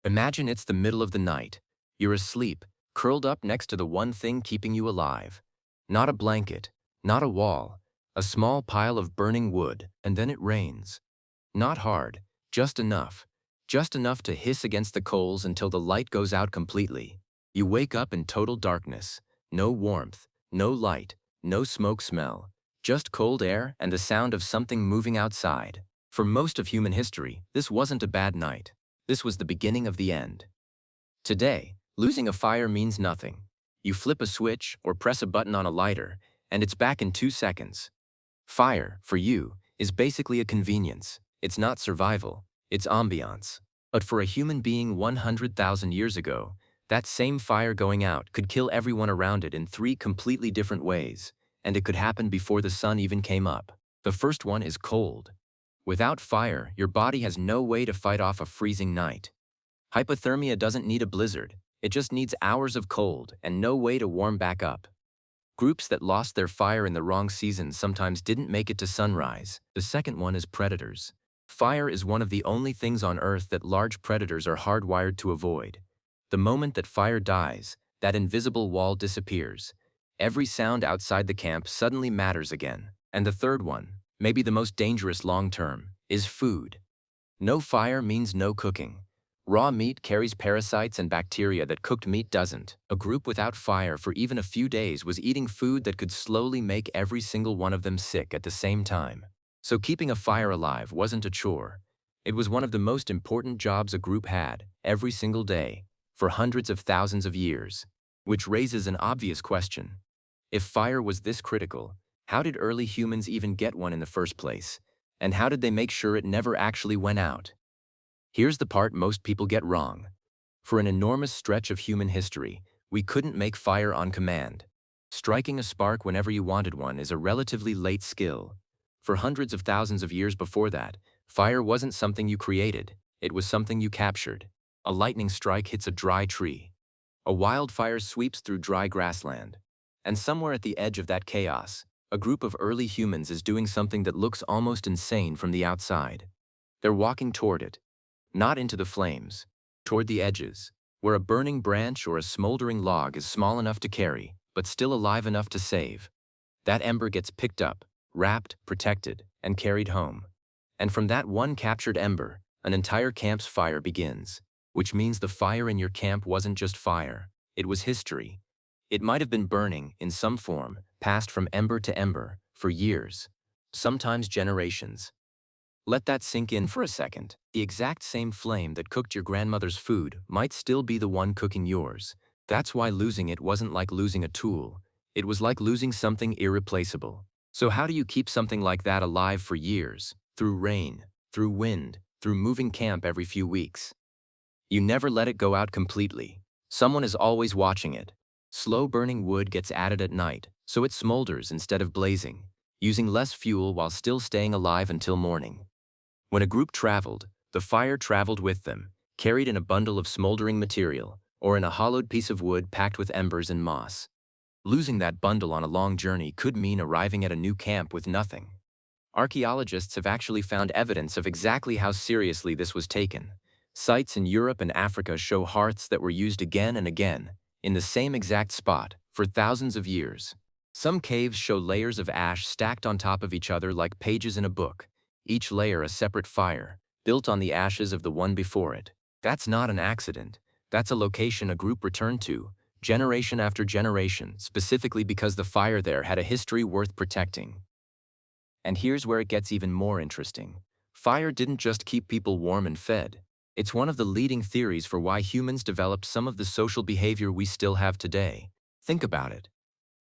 Imagine it's the middle of the night. You're asleep, curled up next to the one thing keeping you alive. Not a blanket, not a wall, a small pile of burning wood, and then it rains. Not hard, just enough. Just enough to hiss against the coals until the light goes out completely. You wake up in total darkness. No warmth, no light, no smoke smell. Just cold air and the sound of something moving outside. For most of human history, this wasn't a bad night. This was the beginning of the end. Today, losing a fire means nothing. You flip a switch or press a button on a lighter, and it's back in 2 seconds. Fire, for you, is basically a convenience. It's not survival, it's ambiance. But for a human being 100,000 years ago, that same fire going out could kill everyone around it in three completely different ways, and it could happen before the sun even came up. The first one is cold. Without fire, your body has no way to fight off a freezing night. Hypothermia doesn't need a blizzard, it just needs hours of cold and no way to warm back up. Groups that lost their fire in the wrong season sometimes didn't make it to sunrise. The second one is predators. Fire is one of the only things on Earth that large predators are hardwired to avoid. The moment that fire dies, that invisible wall disappears. Every sound outside the camp suddenly matters again. And the third one, maybe the most dangerous long-term, is food. No fire means no cooking. Raw meat carries parasites and bacteria that cooked meat doesn't. A group without fire for even a few days was eating food that could slowly make every single one of them sick at the same time. So keeping a fire alive wasn't a chore. It was one of the most important jobs a group had, every single day, for hundreds of thousands of years. Which raises an obvious question. If fire was this critical, how did early humans even get one in the first place? And how did they make sure it never actually went out? Here's the part most people get wrong. For an enormous stretch of human history, we couldn't make fire on command. Striking a spark whenever you wanted one is a relatively late skill. For hundreds of thousands of years before that, fire wasn't something you created, it was something you captured. A lightning strike hits a dry tree. A wildfire sweeps through dry grassland. And somewhere at the edge of that chaos, a group of early humans is doing something that looks almost insane from the outside. They're walking toward it. Not into the flames, toward the edges, where a burning branch or a smoldering log is small enough to carry, but still alive enough to save. That ember gets picked up, wrapped, protected, and carried home. And from that one captured ember, an entire camp's fire begins, which means the fire in your camp wasn't just fire, it was history. It might have been burning, in some form, passed from ember to ember, for years, sometimes generations. Let that sink in for a second. The exact same flame that cooked your grandmother's food might still be the one cooking yours. That's why losing it wasn't like losing a tool. It was like losing something irreplaceable. So how do you keep something like that alive for years? Through rain, through wind, through moving camp every few weeks. You never let it go out completely. Someone is always watching it. Slow burning wood gets added at night, so it smolders instead of blazing, using less fuel while still staying alive until morning. When a group traveled, the fire traveled with them, carried in a bundle of smoldering material, or in a hollowed piece of wood packed with embers and moss. Losing that bundle on a long journey could mean arriving at a new camp with nothing. Archaeologists have actually found evidence of exactly how seriously this was taken. Sites in Europe and Africa show hearths that were used again and again, in the same exact spot, for thousands of years. Some caves show layers of ash stacked on top of each other like pages in a book, each layer a separate fire, built on the ashes of the one before it. That's not an accident. That's a location a group returned to, generation after generation, specifically because the fire there had a history worth protecting. And here's where it gets even more interesting. Fire didn't just keep people warm and fed. It's one of the leading theories for why humans developed some of the social behavior we still have today. Think about it.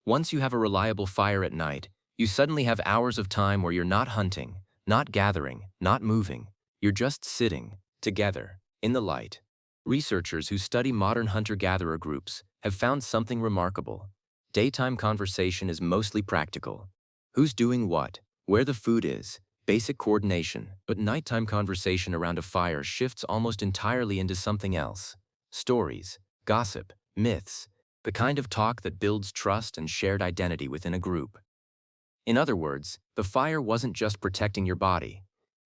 Once you have a reliable fire at night, you suddenly have hours of time where you're not hunting, not gathering, not moving. You're just sitting, together, in the light. Researchers who study modern hunter-gatherer groups have found something remarkable. Daytime conversation is mostly practical. Who's doing what, where the food is, basic coordination. But nighttime conversation around a fire shifts almost entirely into something else. Stories, gossip, myths, the kind of talk that builds trust and shared identity within a group. In other words, the fire wasn't just protecting your body.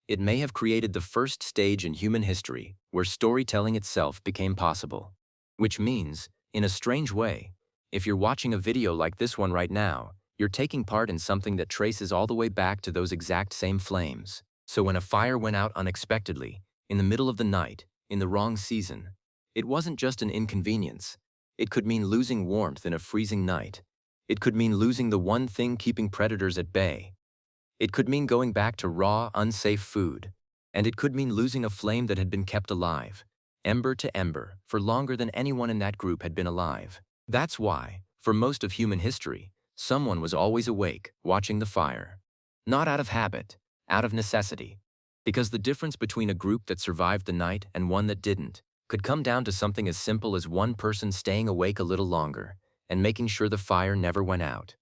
It may have created the first stage in human history where storytelling itself became possible. Which means, in a strange way, if you're watching a video like this one right now, you're taking part in something that traces all the way back to those exact same flames. So when a fire went out unexpectedly, in the middle of the night, in the wrong season, it wasn't just an inconvenience. It could mean losing warmth in a freezing night. It could mean losing the one thing keeping predators at bay. It could mean going back to raw, unsafe food. And it could mean losing a flame that had been kept alive, ember to ember, for longer than anyone in that group had been alive. That's why, for most of human history, someone was always awake, watching the fire. Not out of habit, out of necessity. Because the difference between a group that survived the night and one that didn't could come down to something as simple as one person staying awake a little longer and making sure the fire never went out.